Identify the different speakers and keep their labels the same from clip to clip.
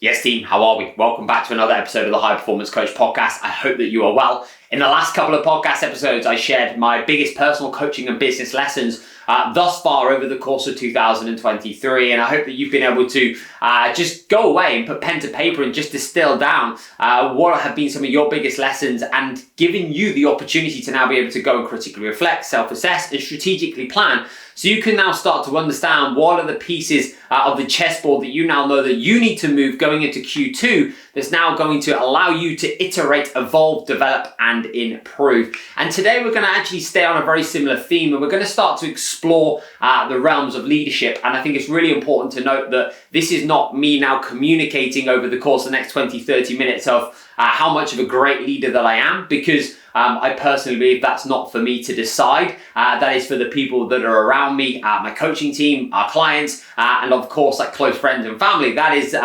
Speaker 1: Yes, team, how are we? Welcome back to another episode of the High Performance Coach Podcast. I hope that you are well. In the last couple of podcast episodes, I shared my biggest personal coaching and business lessons thus far over the course of 2023. And I hope that you've been able to just go away and put pen to paper and just distill down what have been some of your biggest lessons and giving you the opportunity to now be able to go and critically reflect, self-assess and strategically plan. So you can now start to understand what are the pieces of the chessboard that you now know that you need to move going into Q2 that's now going to allow you to iterate, evolve, develop, and improve. And today we're going to actually stay on a very similar theme, and we're going to start to explore the realms of leadership. And I think it's really important to note that this is not me now communicating over the course of the next 20, 30 minutes of how much of a great leader that I am, because I personally believe that's not for me to decide. That is for the people that are around me, my coaching team, our clients, and of course, like close friends and family. That is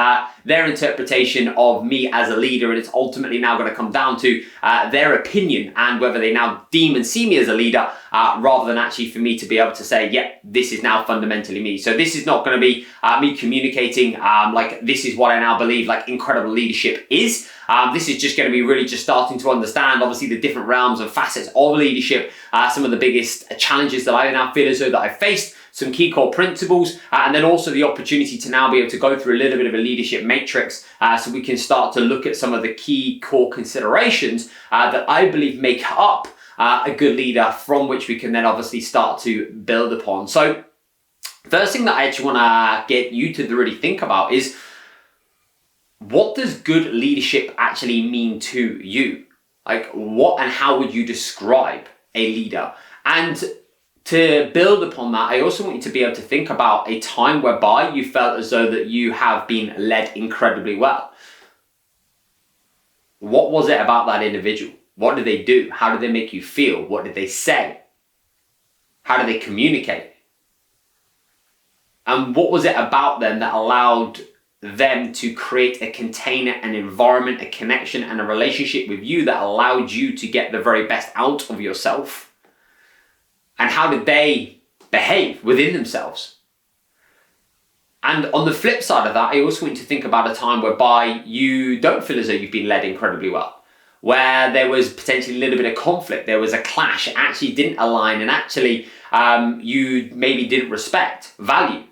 Speaker 1: their interpretation of me as a leader, and it's ultimately now going to come down to their opinion and whether they now deem and see me as a leader, rather than actually for me to be able to say, yeah, this is now fundamentally me. So this is not going to be me communicating like this is what I now believe like incredible leadership is. This is just going to be really just starting to understand, obviously, the different realms and facets of leadership, some of the biggest challenges that I now feel as though that I've faced, some key core principles, and then also the opportunity to now be able to go through a little bit of a leadership matrix so we can start to look at some of the key core considerations that I believe make up a good leader, from which we can then obviously start to build upon. So first thing that I actually want to get you to really think about is, what does good leadership actually mean to you? Like, what and how would you describe a leader? And to build upon that, I also want you to be able to think about a time whereby you felt as though that you have been led incredibly well. What was it about that individual? What did they do? How did they make you feel? What did they say? How did they communicate? And what was it about them that allowed them to create a container, an environment, a connection, and a relationship with you that allowed you to get the very best out of yourself? And how did they behave within themselves? And on the flip side of that, I also want you to think about a time whereby you don't feel as though you've been led incredibly well, where there was potentially a little bit of conflict, there was a clash, it actually didn't align, and actually you maybe didn't respect, value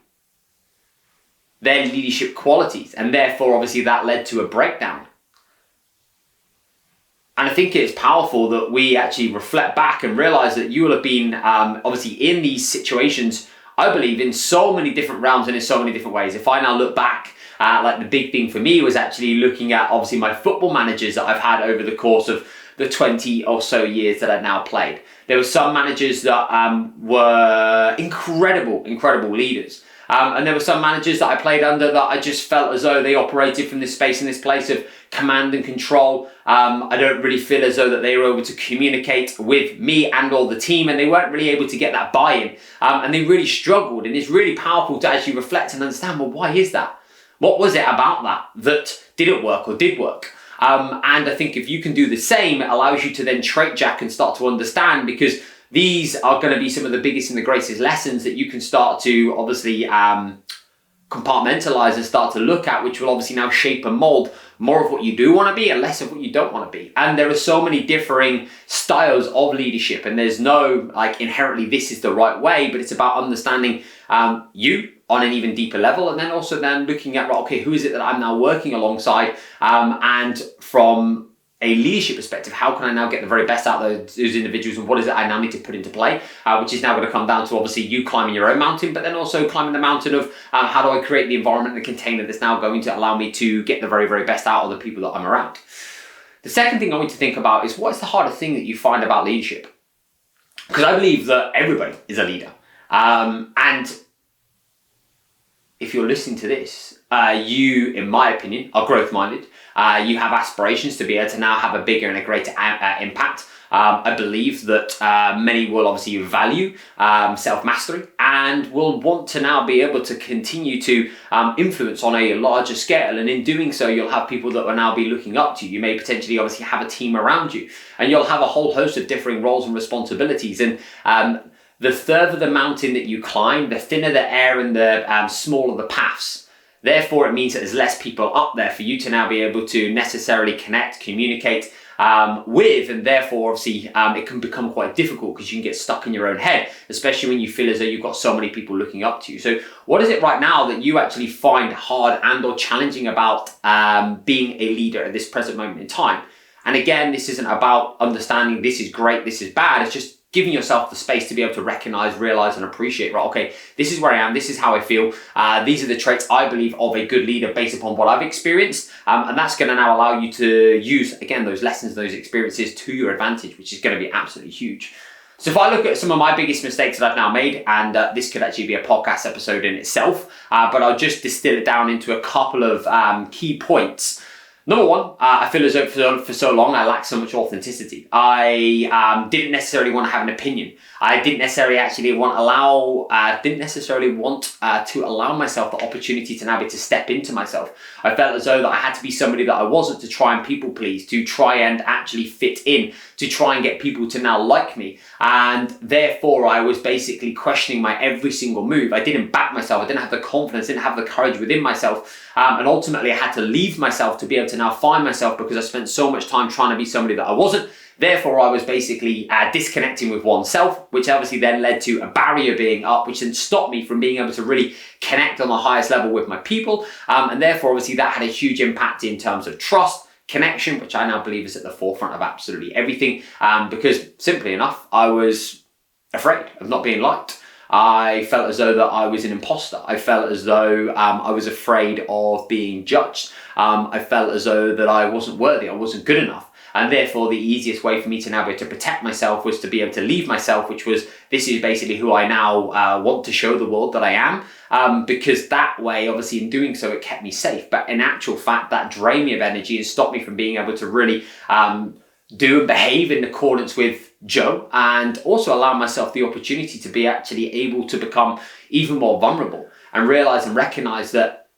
Speaker 1: their leadership qualities, and therefore obviously that led to a breakdown. And I think it's powerful that we actually reflect back and realize that you will have been obviously in these situations, I believe, in so many different realms and in so many different ways. If I now look back, like the big thing for me was actually looking at obviously my football managers that I've had over the course of the 20 or so years that I've now played. There were some managers that were incredible leaders. And there were some managers that I played under that I just felt as though they operated from this space and this place of command and control. I don't really feel as though that they were able to communicate with me and all the team, and they weren't really able to get that buy-in. And they really struggled, and it's really powerful to actually reflect and understand, well, why is that? What was it about that didn't work or did work? And I think if you can do the same, it allows you to then trait jack and start to understand, because these are going to be some of the biggest and the greatest lessons that you can start to obviously compartmentalize and start to look at, which will obviously now shape and mold more of what you do want to be and less of what you don't want to be. And there are so many differing styles of leadership, and there's no like inherently this is the right way, but it's about understanding you on an even deeper level, and then also then looking at, right, okay, who is it that I'm now working alongside, and from a leadership perspective, how can I now get the very best out of those individuals, and what is it I now need to put into play, which is now going to come down to obviously you climbing your own mountain, but then also climbing the mountain of how do I create the environment and the container that's now going to allow me to get the very, very best out of the people that I'm around. The second thing I want you to think about is, what's the hardest thing that you find about leadership? Because I believe that everybody is a leader. And if you're listening to this, you, in my opinion, are growth-minded. You have aspirations to be able to now have a bigger and a greater impact. I believe that many will obviously value self-mastery and will want to now be able to continue to influence on a larger scale. And in doing so, you'll have people that will now be looking up to you. You may potentially obviously have a team around you, and you'll have a whole host of differing roles and responsibilities. And the further the mountain that you climb, the thinner the air and the smaller the paths. Therefore, it means that there's less people up there for you to now be able to necessarily connect, communicate with, and therefore, obviously, it can become quite difficult because you can get stuck in your own head, especially when you feel as though you've got so many people looking up to you. So what is it right now that you actually find hard and or challenging about being a leader at this present moment in time? And again, this isn't about understanding this is great, this is bad. It's just giving yourself the space to be able to recognize, realize, and appreciate, right? Okay, this is where I am, this is how I feel. These are the traits I believe of a good leader based upon what I've experienced. And that's going to now allow you to use, again, those lessons, those experiences to your advantage, which is going to be absolutely huge. So if I look at some of my biggest mistakes that I've now made, and this could actually be a podcast episode in itself, but I'll just distill it down into a couple of key points. Number one, I feel as though for so long I lacked so much authenticity. I didn't necessarily want to have an opinion. I didn't necessarily want to allow myself the opportunity to now be to step into myself. I felt as though that I had to be somebody that I wasn't to try and people please, to try and actually fit in, to try and get people to now like me. And therefore I was basically questioning my every single move. I didn't back myself. I didn't have the confidence, didn't have the courage within myself. And ultimately I had to leave myself to be able to now find myself because I spent so much time trying to be somebody that I wasn't. Therefore, I was basically disconnecting with oneself, which obviously then led to a barrier being up, which then stopped me from being able to really connect on the highest level with my people. And therefore, obviously, that had a huge impact in terms of trust, connection, which I now believe is at the forefront of absolutely everything. Because simply enough, I was afraid of not being liked. I felt as though that I was an imposter. I felt as though I was afraid of being judged. I felt as though that I wasn't worthy, I wasn't good enough. And therefore, the easiest way for me to now be able to protect myself was to be able to leave myself, which was, this is basically who I now want to show the world that I am. Because that way, obviously, in doing so, it kept me safe. But in actual fact, that drained me of energy and stopped me from being able to really do and behave in accordance with Joe, and also allow myself the opportunity to be actually able to become even more vulnerable and realize and recognize that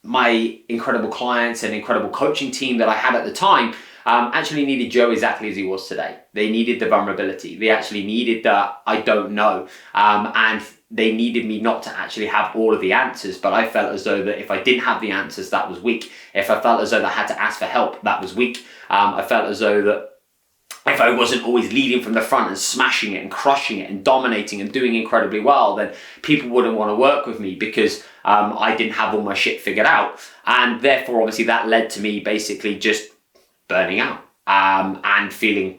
Speaker 1: my incredible clients and incredible coaching team that I had at the time actually needed Joe exactly as he was today. They needed the vulnerability. They actually needed the I don't know. And they needed me not to actually have all of the answers, but I felt as though that if I didn't have the answers, that was weak. If I felt as though that I had to ask for help, that was weak. I felt as though that if I wasn't always leading from the front and smashing it and crushing it and dominating and doing incredibly well, then people wouldn't want to work with me because I didn't have all my shit figured out. And therefore, obviously, that led to me basically just burning out and feeling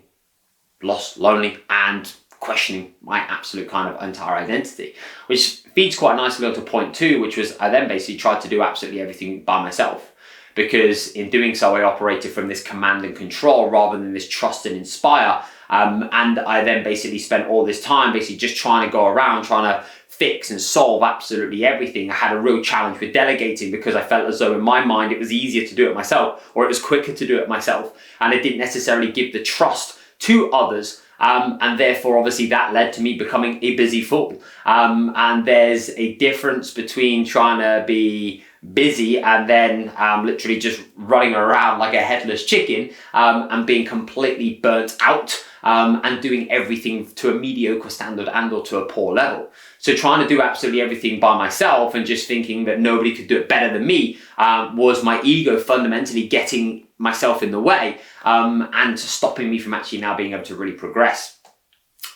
Speaker 1: lost, lonely, and questioning my absolute kind of entire identity, which feeds quite nicely onto point two, which was I then basically tried to do absolutely everything by myself. Because in doing so, I operated from this command and control rather than this trust and inspire. And I then basically spent all this time basically just trying to go around, trying to fix and solve absolutely everything. I had a real challenge with delegating because I felt as though in my mind it was easier to do it myself, or it was quicker to do it myself. And I didn't necessarily give the trust to others. And therefore, obviously, that led to me becoming a busy fool. And there's a difference between trying to be busy and then literally just running around like a headless chicken and being completely burnt out and doing everything to a mediocre standard and or to a poor level. So trying to do absolutely everything by myself and just thinking that nobody could do it better than me was my ego fundamentally getting myself in the way and stopping me from actually now being able to really progress.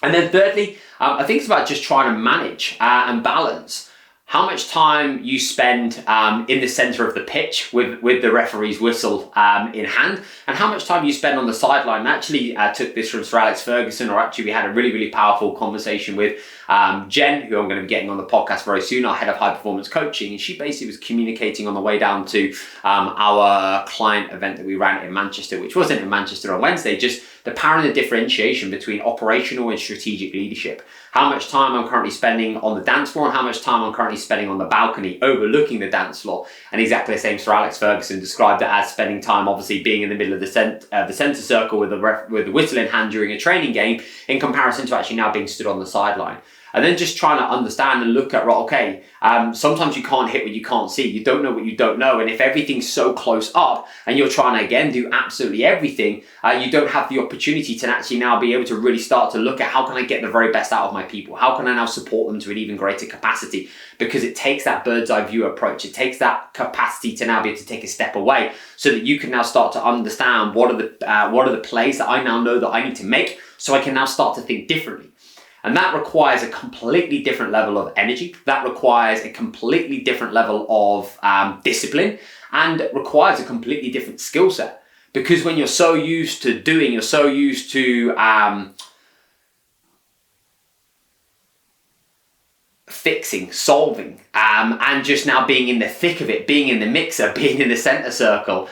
Speaker 1: And then thirdly, I think it's about just trying to manage and balance how much time you spend in the center of the pitch with the referee's whistle in hand, and how much time you spend on the sideline. I actually took this from Sir Alex Ferguson, or actually we had a really, really powerful conversation with Jen, who I'm going to be getting on the podcast very soon, our head of high performance coaching, and she basically was communicating on the way down to our client event that we ran in Manchester, which wasn't in Manchester on Wednesday, just the power and the differentiation between operational and strategic leadership. How much time I'm currently spending on the dance floor and how much time I'm currently spending on the balcony overlooking the dance floor. And exactly the same Sir Alex Ferguson described it as spending time obviously being in the middle of the centre circle with the whistle in hand during a training game in comparison to actually now being stood on the sideline. And then just trying to understand and look at, right, okay, sometimes you can't hit what you can't see. You don't know what you don't know. And if everything's so close up and you're trying to, again, do absolutely everything, you don't have the opportunity to actually now be able to really start to look at how can I get the very best out of my people? How can I now support them to an even greater capacity? Because it takes that bird's eye view approach. It takes that capacity to now be able to take a step away so that you can now start to understand what are the plays that I now know that I need to make so I can now start to think differently. And that requires a completely different level of energy. That requires a completely different level of discipline, and it requires a completely different skill set. Because when you're so used to doing, you're so used to fixing, solving, and just now being in the thick of it, being in the mixer, being in the center circle,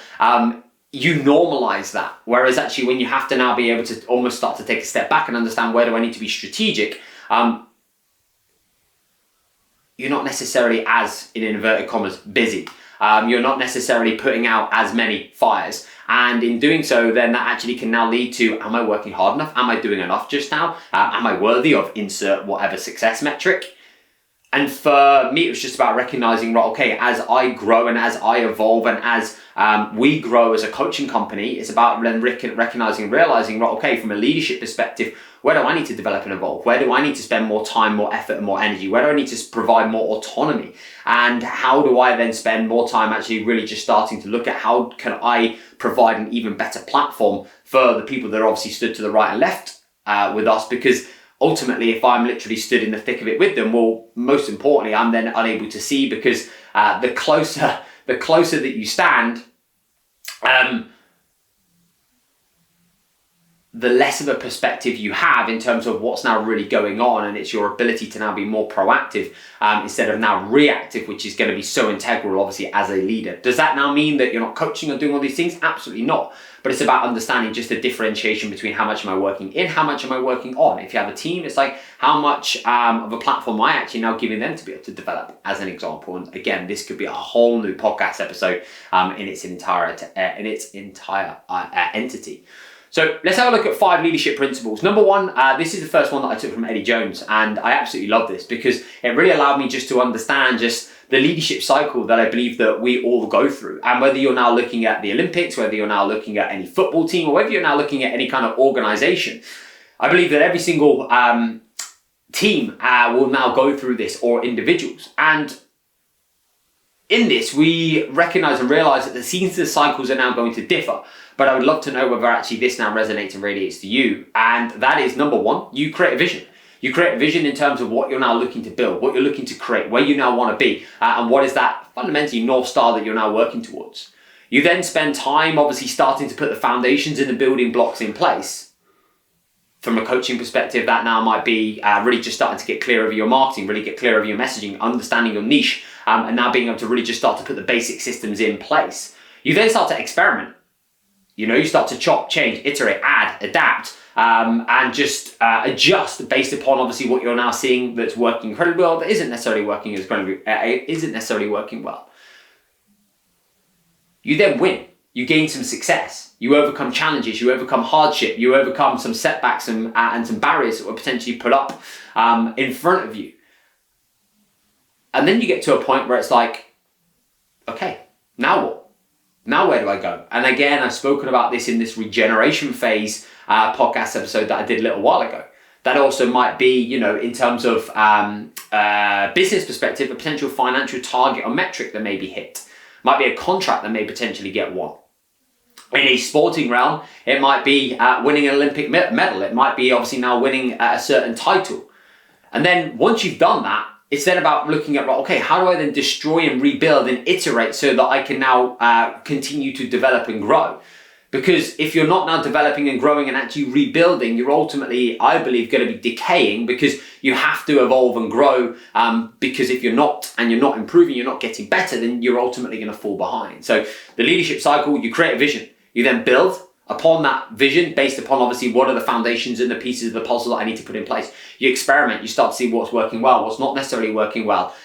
Speaker 1: you normalize that. Whereas actually when you have to now be able to almost start to take a step back and understand where do I need to be strategic, you're not necessarily as, in inverted commas, busy. You're not necessarily putting out as many fires. And in doing so, then that actually can now lead to, am I working hard enough? Am I doing enough just now? Am I worthy of insert whatever success metric? And for me, it was just about recognizing, right, okay, as I grow and as I evolve and as we grow as a coaching company, it's about then recognizing and realizing, right, okay, from a leadership perspective, where do I need to develop and evolve? Where do I need to spend more time, more effort, and more energy? Where do I need to provide more autonomy? And how do I then spend more time actually really just starting to look at how can I provide an even better platform for the people that are obviously stood to the right and left with us? Because ultimately, if I'm literally stood in the thick of it with them, well, most importantly, I'm then unable to see, because the closer that you stand, the less of a perspective you have in terms of what's now really going on, and it's your ability to now be more proactive instead of now reactive, which is going to be so integral, obviously, as a leader. Does that now mean that you're not coaching or doing all these things? Absolutely not. But it's about understanding just the differentiation between how much am I working in, how much am I working on. If you have a team, it's like how much of a platform am I actually now giving them to be able to develop, as an example. And again, this could be a whole new podcast episode in its entire entity. So let's have a look at 5 leadership principles. Number 1, this is the first one that I took from Eddie Jones, and I absolutely love this because it really allowed me just to understand just the leadership cycle that I believe that we all go through. And whether you're now looking at the Olympics, whether you're now looking at any football team, or whether you're now looking at any kind of organization, I believe that every single team will now go through this, or individuals. And in this, we recognize and realize that the seasons and cycles are now going to differ. But I would love to know whether actually this now resonates and radiates to you. And that is, number 1, you create a vision. You create a vision in terms of what you're now looking to build, what you're looking to create, where you now want to be, and what is that fundamentally North Star that you're now working towards. You then spend time obviously starting to put the foundations and the building blocks in place. From a coaching perspective, that now might be really just starting to get clear of your marketing, really get clear of your messaging, understanding your niche, and now being able to really just start to put the basic systems in place. You then start to experiment. You start to chop, change, iterate, add, adapt, and just adjust based upon obviously what you're now seeing that's working incredibly well, that isn't necessarily working well. You then win. You gain some success. You overcome challenges. You overcome hardship. You overcome some setbacks and some barriers that were potentially put up in front of you. And then you get to a point where it's like, okay, now what? Now where do I go? And again, I've spoken about this in this regeneration phase podcast episode that I did a little while ago. That also might be, in terms of business perspective, a potential financial target or metric that may be hit. Might be a contract that may potentially get won. In a sporting realm, it might be winning an Olympic medal. It might be obviously now winning a certain title. And then once you've done that, it's then about looking at, okay, how do I then destroy and rebuild and iterate so that I can now continue to develop and grow? Because if you're not now developing and growing and actually rebuilding, you're ultimately, I believe, going to be decaying, because you have to evolve and grow. Because if you're not, and you're not improving, you're not getting better, then you're ultimately going to fall behind. So the leadership cycle, you create a vision. You then build upon that vision based upon obviously what are the foundations and the pieces of the puzzle that I need to put in place. You experiment, you start to see what's working well, what's not necessarily working well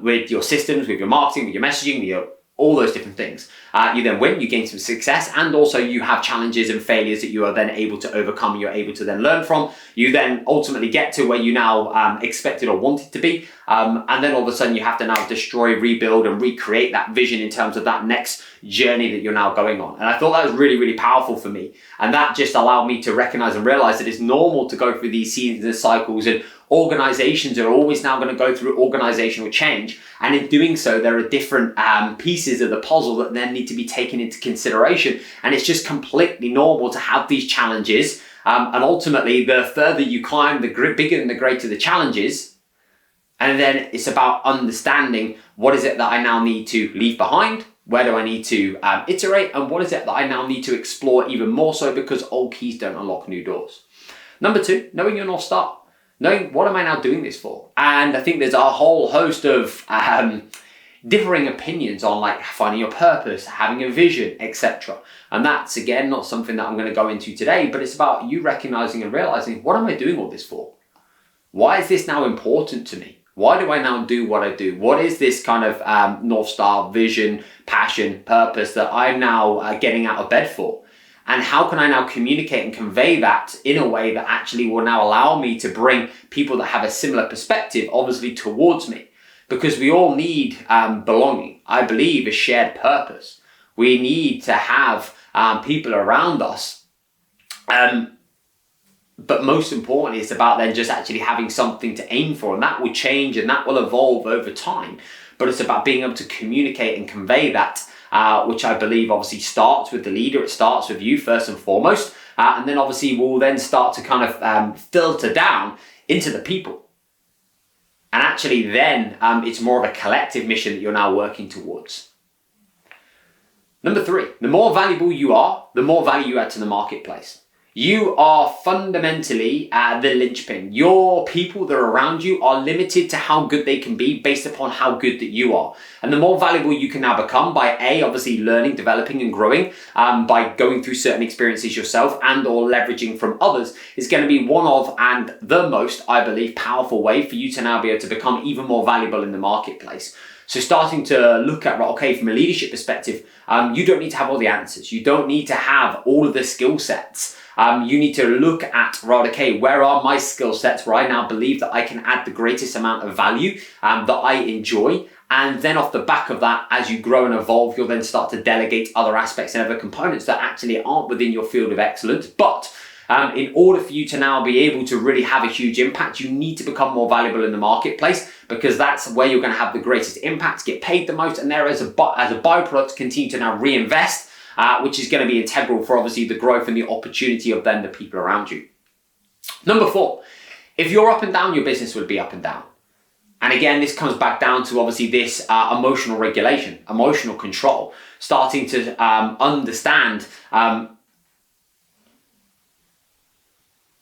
Speaker 1: with your systems, with your marketing, with your messaging, with your all those different things. You then win, you gain some success, and also you have challenges and failures that you are then able to overcome, you're able to then learn from. You then ultimately get to where you now expected or wanted to be. And then all of a sudden you have to now destroy, rebuild, and recreate that vision in terms of that next journey that you're now going on. And I thought that was really, really powerful for me. And that just allowed me to recognize and realize that it's normal to go through these seasons and cycles, and organizations are always now going to go through organizational change. And in doing so, there are different pieces of the puzzle that then need to be taken into consideration. And it's just completely normal to have these challenges. And ultimately, the further you climb, the bigger and the greater the challenges. And then it's about understanding, what is it that I now need to leave behind? Where do I need to iterate? And what is it that I now need to explore even more so, because old keys don't unlock new doors. Number 2, knowing your North Star. Knowing, what am I now doing this for? And I think there's a whole host of differing opinions on like finding your purpose, having a vision, etc. And that's, again, not something that I'm going to go into today, but it's about you recognizing and realizing, what am I doing all this for? Why is this now important to me? Why do I now do what I do? What is this kind of North Star, vision, passion, purpose that I'm now getting out of bed for? And how can I now communicate and convey that in a way that actually will now allow me to bring people that have a similar perspective, obviously, towards me? Because we all need belonging. I believe a shared purpose. We need to have people around us. But most importantly, it's about then just actually having something to aim for. And that will change and that will evolve over time. But it's about being able to communicate and convey that, which I believe obviously starts with the leader. It starts with you first and foremost. And then obviously we'll then start to kind of filter down into the people. And actually then it's more of a collective mission that you're now working towards. Number 3, the more valuable you are, the more value you add to the marketplace. You are fundamentally the linchpin. Your people that are around you are limited to how good they can be based upon how good that you are. And the more valuable you can now become by obviously learning, developing and growing, by going through certain experiences yourself and or leveraging from others, is going to be one of and the most, I believe, powerful way for you to now be able to become even more valuable in the marketplace. So starting to look at, okay, from a leadership perspective, you don't need to have all the answers. You don't need to have all of the skill sets. You need to look at, okay, where are my skill sets where I now believe that I can add the greatest amount of value that I enjoy. And then off the back of that, as you grow and evolve, you'll then start to delegate other aspects and other components that actually aren't within your field of excellence. But in order for you to now be able to really have a huge impact, you need to become more valuable in the marketplace, because that's where you're going to have the greatest impact, get paid the most, and there as a byproduct continue to now reinvest, which is going to be integral for obviously the growth and the opportunity of then the people around you. Number 4, if you're up and down, your business will be up and down. And again, this comes back down to obviously this emotional regulation, emotional control, starting to understand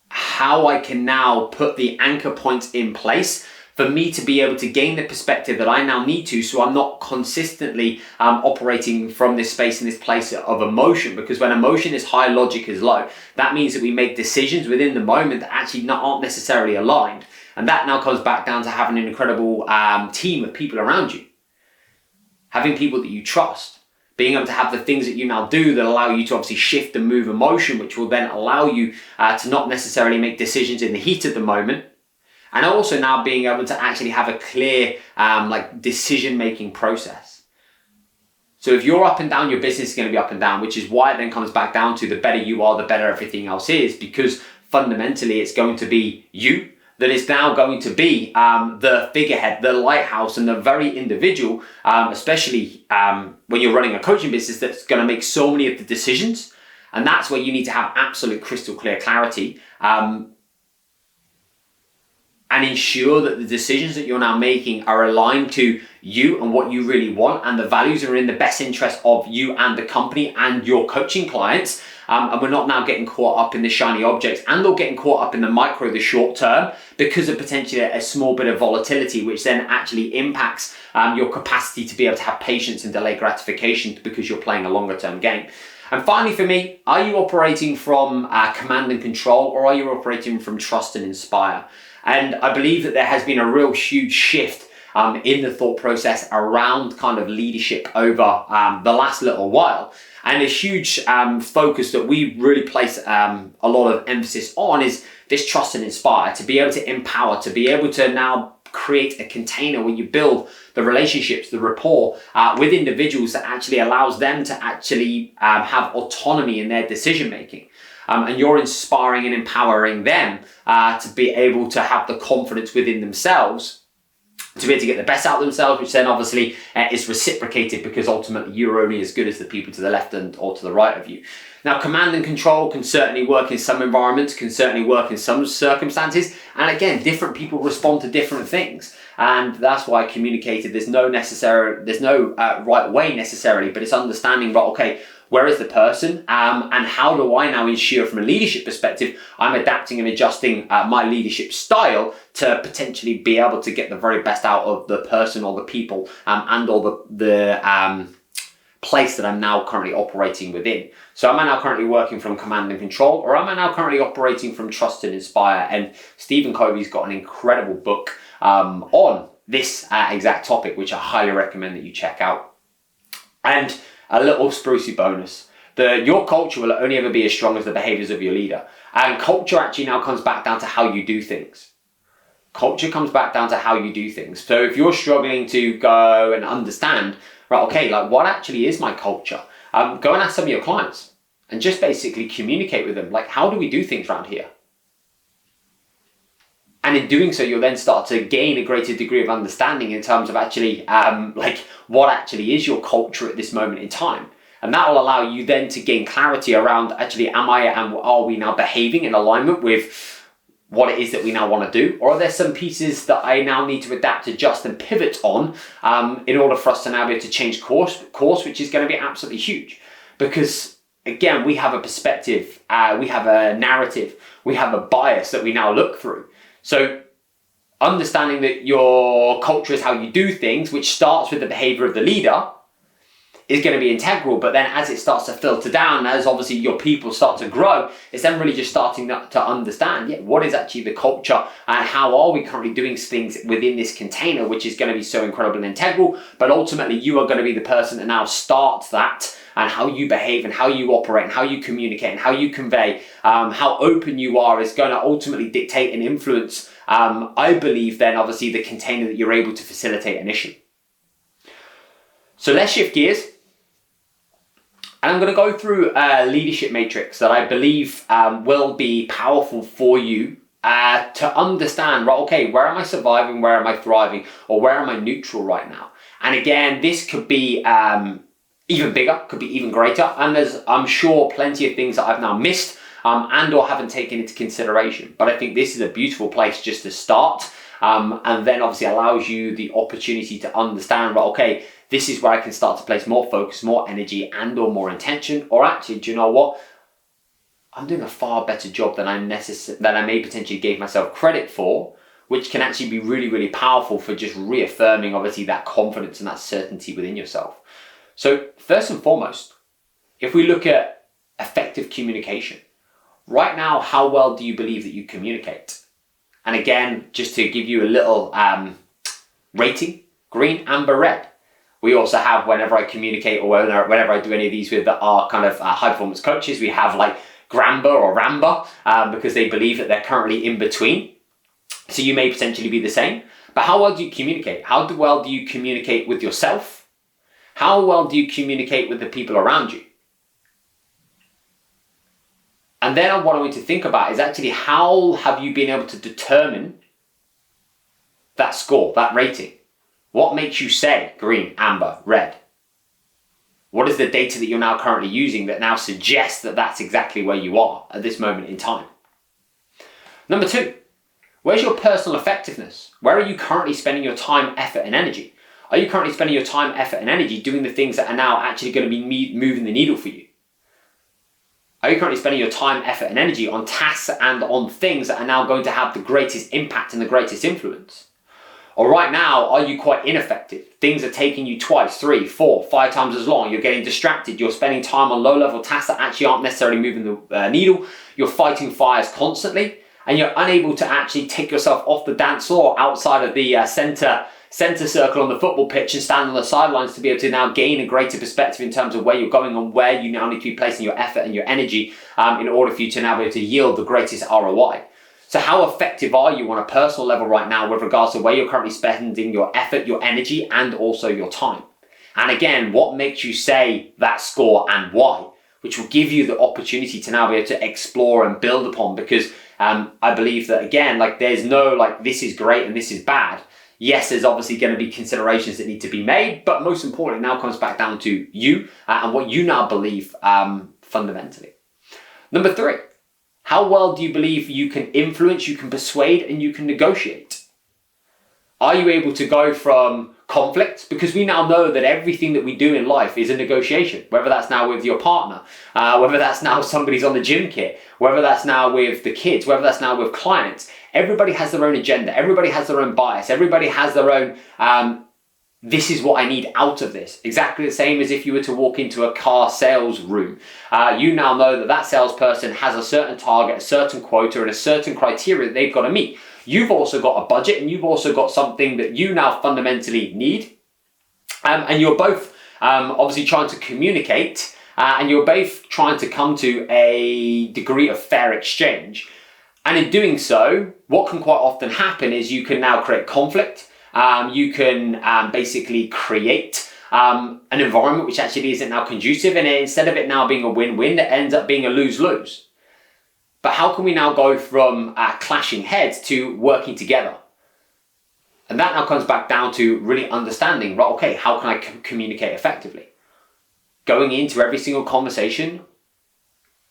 Speaker 1: how I can now put the anchor points in place for me to be able to gain the perspective that I now need to, so I'm not consistently operating from this space and this place of emotion. Because when emotion is high, logic is low. That means that we make decisions within the moment that actually aren't necessarily aligned. And that now comes back down to having an incredible team of people around you. Having people that you trust. Being able to have the things that you now do that allow you to obviously shift and move emotion, which will then allow you to not necessarily make decisions in the heat of the moment. And also now being able to actually have a clear decision-making process. So if you're up and down, your business is going to be up and down, which is why it then comes back down to the better you are, the better everything else is, because fundamentally it's going to be you that is now going to be the figurehead, the lighthouse, and the very individual, especially when you're running a coaching business, that's going to make so many of the decisions. And that's where you need to have absolute crystal clear clarity and ensure that the decisions that you're now making are aligned to you and what you really want, and the values are in the best interest of you and the company and your coaching clients. And we're not now getting caught up in the shiny objects and or getting caught up in the micro, the short term, because of potentially a small bit of volatility, which then actually impacts your capacity to be able to have patience and delay gratification, because you're playing a longer term game. And finally for me, are you operating from command and control, or are you operating from trust and inspire? And I believe that there has been a real huge shift in the thought process around kind of leadership over the last little while. And a huge focus that we really place a lot of emphasis on is this trust and inspire, to be able to empower, to be able to now create a container where you build the relationships, the rapport with individuals that actually allows them to actually have autonomy in their decision making. And you're inspiring and empowering them to be able to have the confidence within themselves to be able to get the best out of themselves, which then obviously is reciprocated, because ultimately you're only as good as the people to the left or to the right of you. Now, command and control can certainly work in some environments, can certainly work in some circumstances. And again, different people respond to different things. And that's why I communicated there's no right way necessarily, but it's understanding, right, okay, where is the person, and how do I now ensure from a leadership perspective I'm adapting and adjusting my leadership style to potentially be able to get the very best out of the person or the people and or the place that I'm now currently operating within. So am I now currently working from command and control, or am I now currently operating from trust and inspire? And Stephen Covey's got an incredible book on this exact topic, which I highly recommend that you check out. And a little sprucey bonus. Your culture will only ever be as strong as the behaviors of your leader. And culture actually now comes back down to how you do things. Culture comes back down to how you do things. So if you're struggling to go and understand, right, okay, like what actually is my culture? Go and ask some of your clients and just basically communicate with them. Like, how do we do things around here? And in doing so, you'll then start to gain a greater degree of understanding in terms of actually, like what actually is your culture at this moment in time. And that will allow you then to gain clarity around actually, are we now behaving in alignment with what it is that we now want to do? Or are there some pieces that I now need to adapt, adjust and pivot on in order for us to now be able to change course, which is going to be absolutely huge. Because again, we have a perspective, we have a narrative, we have a bias that we now look through. So understanding that your culture is how you do things, which starts with the behavior of the leader, is going to be integral. But then as it starts to filter down, as obviously your people start to grow, it's then really just starting to understand, what is actually the culture and how are we currently doing things within this container, which is going to be so incredible and integral. But ultimately you are going to be the person that now starts that, and how you behave and how you operate and how you communicate and how you convey, how open you are is going to ultimately dictate and influence, I believe, then obviously the container that you're able to facilitate initially. So let's shift gears. And I'm going to go through a leadership matrix that I believe will be powerful for you to understand, right, okay, where am I surviving, where am I thriving, or where am I neutral right now? And again, this could be even bigger, could be even greater. And there's, I'm sure, plenty of things that I've now missed and or haven't taken into consideration. But I think this is a beautiful place just to start. And then obviously allows you the opportunity to understand, right, okay, this is where I can start to place more focus, more energy and or more intention. Or actually, do you know what? I'm doing a far better job than I may potentially give myself credit for, which can actually be really, really powerful for just reaffirming obviously that confidence and that certainty within yourself. So first and foremost, if we look at effective communication, right now, how well do you believe that you communicate? And again, just to give you a little rating, green, amber, red. We also have, whenever I communicate or whenever I do any of these with our kind of high performance coaches, we have like Gramber or Ramber because they believe that they're currently in between. So you may potentially be the same. But how well do you communicate? How well do you communicate with yourself? How well do you communicate with the people around you? And then what I want to think about is actually how have you been able to determine that score, that rating? What makes you say green, amber, red? What is the data that you're now currently using that now suggests that that's exactly where you are at this moment in time? Number two, where's your personal effectiveness? Where are you currently spending your time, effort, and energy? Are you currently spending your time, effort, and energy doing the things that are now actually going to be moving the needle for you? Are you currently spending your time, effort, and energy on tasks and on things that are now going to have the greatest impact and the greatest influence? Or right now, are you quite ineffective? Things are taking you 2, 3, 4, 5 times as long. You're getting distracted. You're spending time on low-level tasks that actually aren't necessarily moving the needle. You're fighting fires constantly, and you're unable to actually take yourself off the dance floor outside of the center centre circle on the football pitch and stand on the sidelines to be able to now gain a greater perspective in terms of where you're going and where you now need to be placing your effort and your energy in order for you to now be able to yield the greatest ROI. So how effective are you on a personal level right now with regards to where you're currently spending your effort, your energy, and also your time? And again, what makes you say that score and why? Which will give you the opportunity to now be able to explore and build upon, because I believe that, again, like there's no like this is great and this is bad. Yes, there's obviously going to be considerations that need to be made, but most importantly, it now comes back down to you and what you now believe fundamentally. Number 3, how well do you believe you can influence, you can persuade, and you can negotiate? Are you able to go from conflict? Because we now know that everything that we do in life is a negotiation, whether that's now with your partner, whether that's now somebody's on the gym kit, whether that's now with the kids, whether that's now with clients. Everybody has their own agenda. Everybody has their own bias. Everybody has their own, this is what I need out of this. Exactly the same as if you were to walk into a car sales room. You now know that that salesperson has a certain target, a certain quota, and a certain criteria that they've got to meet. You've also got a budget, and you've also got something that you now fundamentally need. And you're both obviously trying to communicate, and you're both trying to come to a degree of fair exchange. And in doing so, what can quite often happen is you can now create conflict. You can basically create an environment which actually isn't now conducive, and instead of it now being a win-win, it ends up being a lose-lose. But how can we now go from clashing heads to working together? And that now comes back down to really understanding, right, okay, how can I communicate effectively? Going into every single conversation,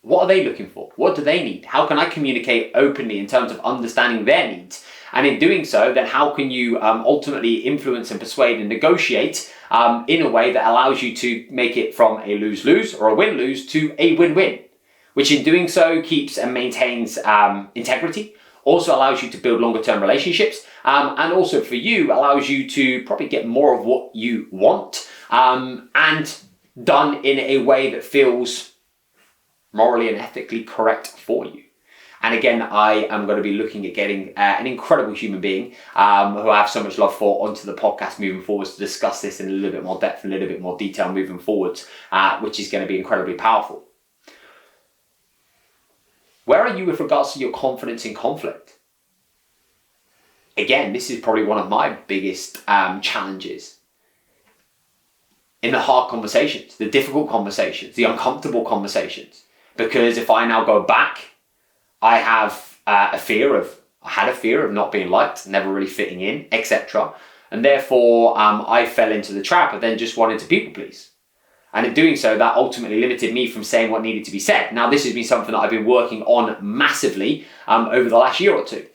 Speaker 1: what are they looking for? What do they need? How can I communicate openly in terms of understanding their needs? And in doing so, then how can you ultimately influence and persuade and negotiate in a way that allows you to make it from a lose-lose or a win-lose to a win-win? Which in doing so keeps and maintains integrity, also allows you to build longer term relationships, and also for you allows you to probably get more of what you want and done in a way that feels morally and ethically correct for you. And again, I am going to be looking at getting an incredible human being who I have so much love for onto the podcast moving forwards to discuss this in a little bit more depth and a little bit more detail moving forwards, which is going to be incredibly powerful. Where are you with regards to your confidence in conflict? Again, this is probably one of my biggest challenges. In the hard conversations, the difficult conversations, the uncomfortable conversations. Because if I now go back, I have I had a fear of not being liked, never really fitting in, etc. And therefore, I fell into the trap of then just wanting to people please. And in doing so, that ultimately limited me from saying what needed to be said. Now, this has been something that I've been working on massively over the last year or two.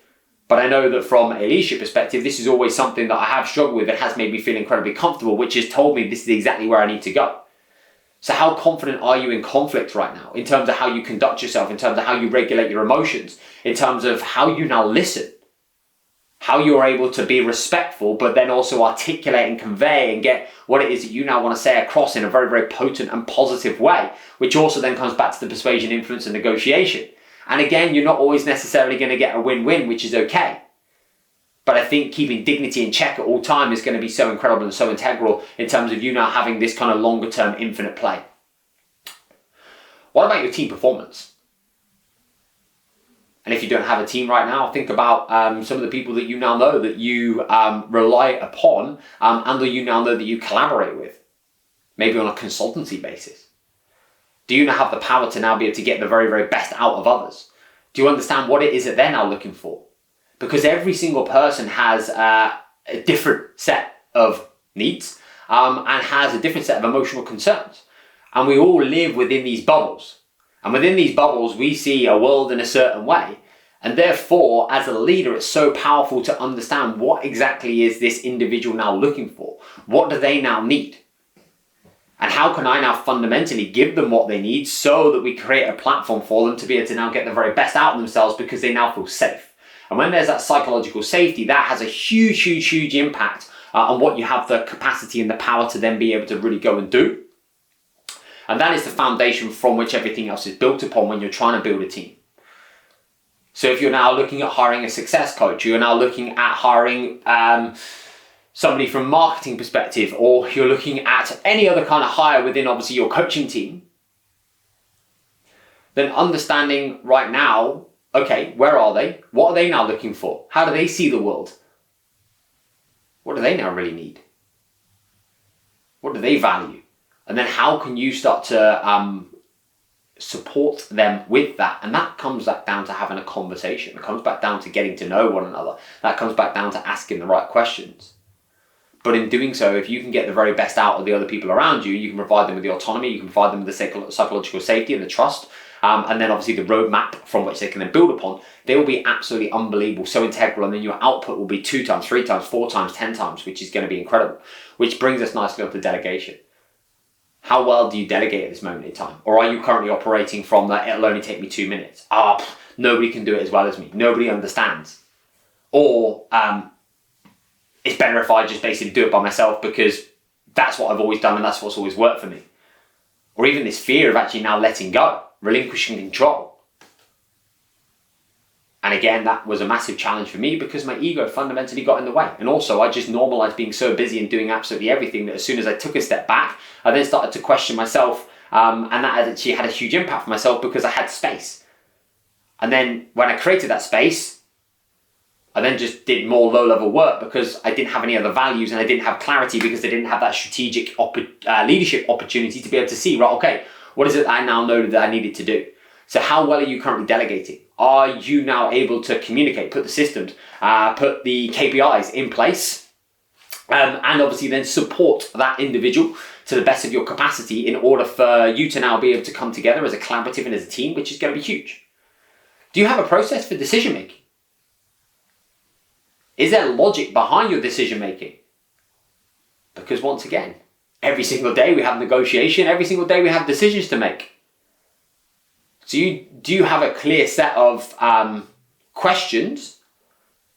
Speaker 1: But I know that from a leadership perspective, this is always something that I have struggled with and has made me feel incredibly comfortable, which has told me this is exactly where I need to go. So how confident are you in conflict right now? In terms of how you conduct yourself, in terms of how you regulate your emotions, in terms of how you now listen, how you're able to be respectful, but then also articulate and convey and get what it is that you now want to say across in a very, very potent and positive way, which also then comes back to the persuasion, influence, and negotiation. And again, you're not always necessarily going to get a win-win, which is okay. But I think keeping dignity in check at all time is going to be so incredible and so integral in terms of you now having this kind of longer term infinite play. What about your team performance? And if you don't have a team right now, think about some of the people that you now know that you rely upon and that you now know that you collaborate with, maybe on a consultancy basis. Do you now have the power to now be able to get the very, very best out of others? Do you understand what it is that they're now looking for? Because every single person has a different set of needs and has a different set of emotional concerns. And we all live within these bubbles. And within these bubbles, we see a world in a certain way. And therefore, as a leader, it's so powerful to understand what exactly is this individual now looking for? What do they now need? And how can I now fundamentally give them what they need so that we create a platform for them to be able to now get the very best out of themselves because they now feel safe? And when there's that psychological safety, that has a huge, huge, huge impact on what you have the capacity and the power to then be able to really go and do. And that is the foundation from which everything else is built upon when you're trying to build a team. So if you're now looking at hiring a success coach, you're now looking at hiring somebody from a marketing perspective, or you're looking at any other kind of hire within obviously your coaching team, then understanding right now, okay, where are they? What are they now looking for? How do they see the world? What do they now really need? What do they value? And then how can you start to support them with that? And that comes back down to having a conversation. It comes back down to getting to know one another. That comes back down to asking the right questions. But in doing so, if you can get the very best out of the other people around you, you can provide them with the autonomy, you can provide them with the psychological safety and the trust, and then obviously the roadmap from which they can then build upon, they will be absolutely unbelievable, so integral, and then your output will be 2 times, 3 times, 4 times, 10 times, which is going to be incredible. Which brings us nicely on to delegation. How well do you delegate at this moment in time? Or are you currently operating from that, it'll only take me 2 minutes? Nobody can do it as well as me. Nobody understands. Or it's better if I just basically do it by myself because that's what I've always done and that's what's always worked for me. Or even this fear of actually now letting go, relinquishing control. And again, that was a massive challenge for me because my ego fundamentally got in the way. And also I just normalized being so busy and doing absolutely everything that as soon as I took a step back, I then started to question myself. And that actually had a huge impact for myself because I had space. And then when I created that space, I then just did more low-level work because I didn't have any other values and I didn't have clarity because I didn't have that strategic leadership opportunity to be able to see, right, okay, what is it that I now know that I needed to do? So how well are you currently delegating? Are you now able to communicate, put the systems, put the KPIs in place, and obviously then support that individual to the best of your capacity in order for you to now be able to come together as a collaborative and as a team, which is going to be huge. Do you have a process for decision making? Is there logic behind your decision making? Because once again, every single day we have negotiation, every single day we have decisions to make. So do you have a clear set of questions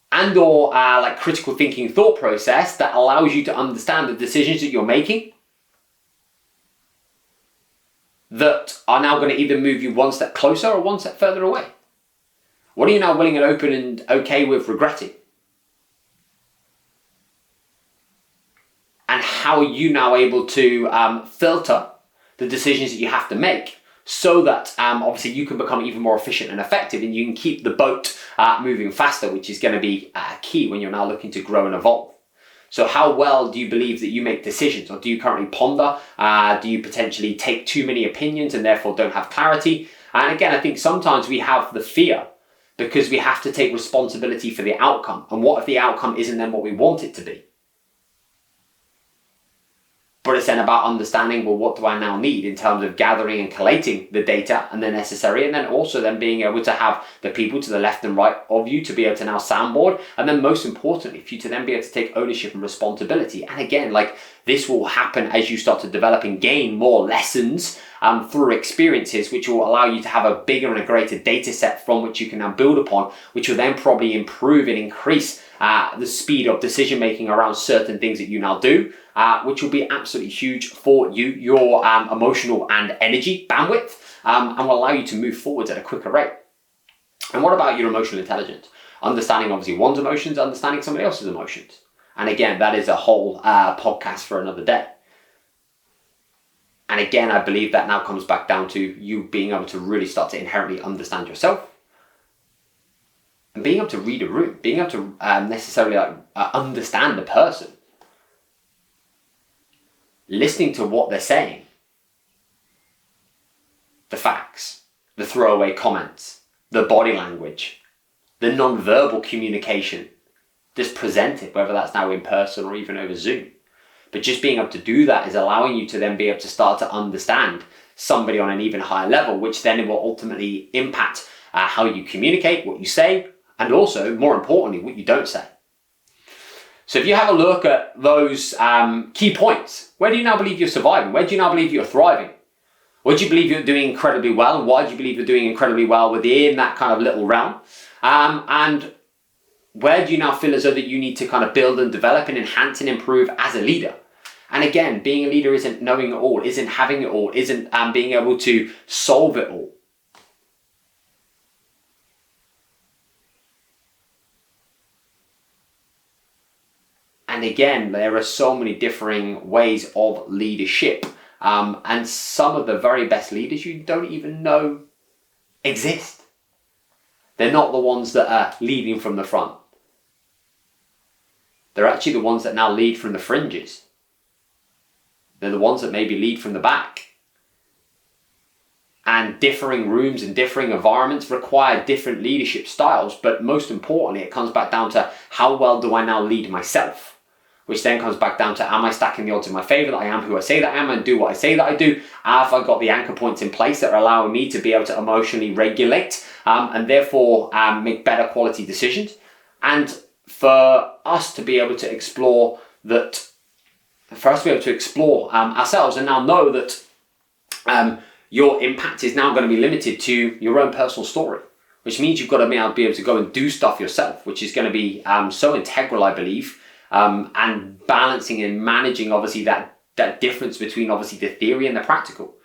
Speaker 1: and or like critical thinking thought process that allows you to understand the decisions that you're making that are now going to either move you one step closer or one step further away? What are you now willing and open and okay with regretting? And how are you now able to filter the decisions that you have to make so that obviously you can become even more efficient and effective and you can keep the boat moving faster, which is going to be key when you're now looking to grow and evolve. So how well do you believe that you make decisions, or do you currently ponder? Do you potentially take too many opinions and therefore don't have clarity? And again, I think sometimes we have the fear because we have to take responsibility for the outcome. And what if the outcome isn't then what we want it to be? But it's then about understanding, well, what do I now need in terms of gathering and collating the data and the necessary, and then also then being able to have the people to the left and right of you to be able to now soundboard, and then most importantly, for you to then be able to take ownership and responsibility. And again, like this will happen as you start to develop and gain more lessons through experiences, which will allow you to have a bigger and a greater data set from which you can now build upon, which will then probably improve and increase the speed of decision making around certain things that you now do, which will be absolutely huge for you, your emotional and energy bandwidth, and will allow you to move forwards at a quicker rate. And what about your emotional intelligence? Understanding obviously one's emotions, understanding somebody else's emotions. And again, that is a whole podcast for another day. And again, I believe that now comes back down to you being able to really start to inherently understand yourself, and being able to read a room, being able to necessarily understand the person, listening to what they're saying, the facts, the throwaway comments, the body language, the non-verbal communication that's presented, whether that's now in person or even over Zoom. But just being able to do that is allowing you to then be able to start to understand somebody on an even higher level, which then will ultimately impact how you communicate, what you say, and also, more importantly, what you don't say. So if you have a look at those key points, where do you now believe you're surviving? Where do you now believe you're thriving? Where do you believe you're doing incredibly well? And why do you believe you're doing incredibly well within that kind of little realm? And where do you now feel as though that you need to kind of build and develop and enhance and improve as a leader? And again, being a leader isn't knowing it all, isn't having it all, isn't being able to solve it all. And And again, there are so many differing ways of leadership. And some of the very best leaders you don't even know exist. They're not the ones that are leading from the front. They're actually the ones that now lead from the fringes. They're the ones that maybe lead from the back. And differing rooms and differing environments require different leadership styles. But most importantly, it comes back down to how well do I now lead myself? Which then comes back down to, am I stacking the odds in my favor that I am who I say that I am and do what I say that I do? Have I got the anchor points in place that are allowing me to be able to emotionally regulate and therefore make better quality decisions? And for us to be able to explore that, ourselves and now know that your impact is now going to be limited to your own personal story, which means you've got to be able to go and do stuff yourself, which is going to be so integral, I believe, and balancing and managing obviously that difference between obviously the theory and the practical.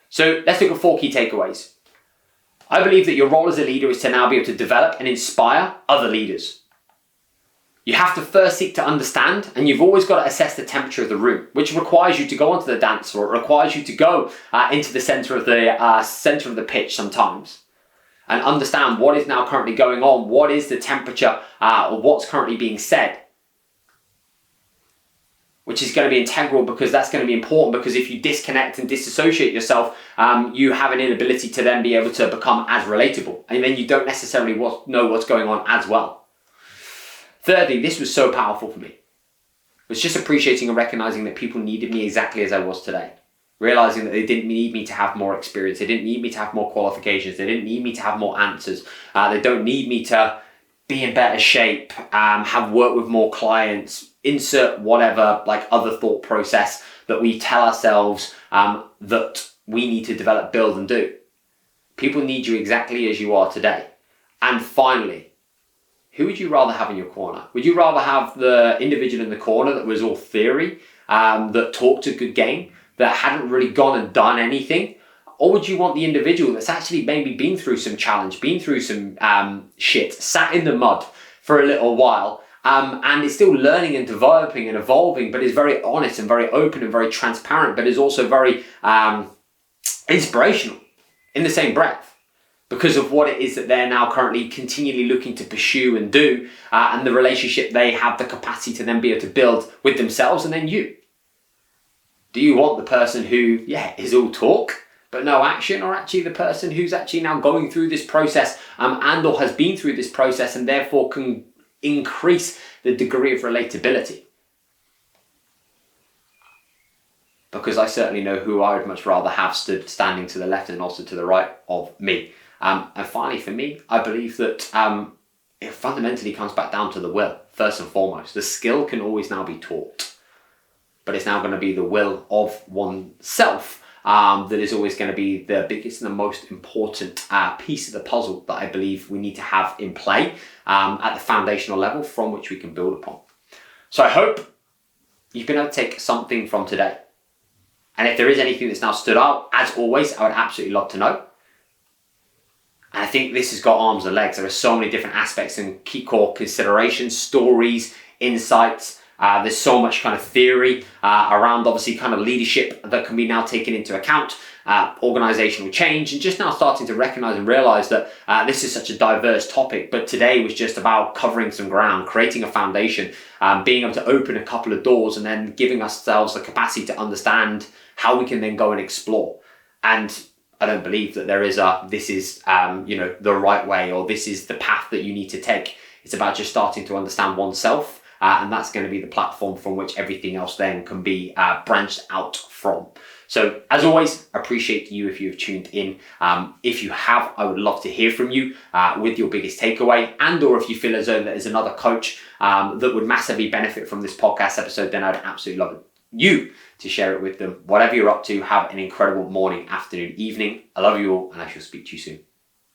Speaker 1: So let's look at 4 key takeaways. I believe that your role as a leader is to now be able to develop and inspire other leaders. You have to first seek to understand, and you've always got to assess the temperature of the room, which requires you to go onto the dance floor. It requires you to go into the center of the pitch sometimes, and understand what is now currently going on. What is the temperature of what's currently being said? Which is going to be integral, because that's going to be important, because if you disconnect and disassociate yourself, you have an inability to then be able to become as relatable, and then you don't necessarily know what's going on as well. Thirdly, this was so powerful for me. It was just appreciating and recognizing that people needed me exactly as I was today. Realizing that they didn't need me to have more experience. They didn't need me to have more qualifications. They didn't need me to have more answers. They don't need me to be in better shape, have worked with more clients, insert whatever like other thought process that we tell ourselves that we need to develop, build and do. People need you exactly as you are today. And finally, who would you rather have in your corner? Would you rather have the individual in the corner that was all theory, that talked a good game, that hadn't really gone and done anything? Or would you want the individual that's actually maybe been through some challenge, been through some shit, sat in the mud for a little while, and is still learning and developing and evolving, but is very honest and very open and very transparent, but is also very inspirational in the same breath, because of what it is that they're now currently continually looking to pursue and do, and the relationship they have the capacity to then be able to build with themselves and then you. Do you want the person who, is all talk, but no action, or actually the person who's actually now going through this process and or has been through this process and therefore can increase the degree of relatability? Because I certainly know who I would much rather have stood standing to the left and also to the right of me. And finally, for me, I believe that it fundamentally comes back down to the will, first and foremost. The skill can always now be taught, but it's now going to be the will of oneself that is always going to be the biggest and the most important piece of the puzzle that I believe we need to have in play at the foundational level from which we can build upon. So I hope you've been able to take something from today. And if there is anything that's now stood out, as always, I would absolutely love to know. And I think this has got arms and legs. There are so many different aspects and key core considerations, stories, insights. There's so much kind of theory around obviously kind of leadership that can be now taken into account, organizational change, and just now starting to recognize and realize that this is such a diverse topic. But today was just about covering some ground, creating a foundation, being able to open a couple of doors, and then giving ourselves the capacity to understand how we can then go and explore. And I don't believe that there is this is the right way, or this is the path that you need to take. It's about just starting to understand oneself, and that's going to be the platform from which everything else then can be branched out from. So as always, appreciate you if you've tuned in. If you have, I would love to hear from you with your biggest takeaway, and or if you feel as though there is another coach that would massively benefit from this podcast episode, then I'd absolutely love you to share it with them. Whatever you're up to, have an incredible morning, afternoon, evening. I love you all, and I shall speak to you soon.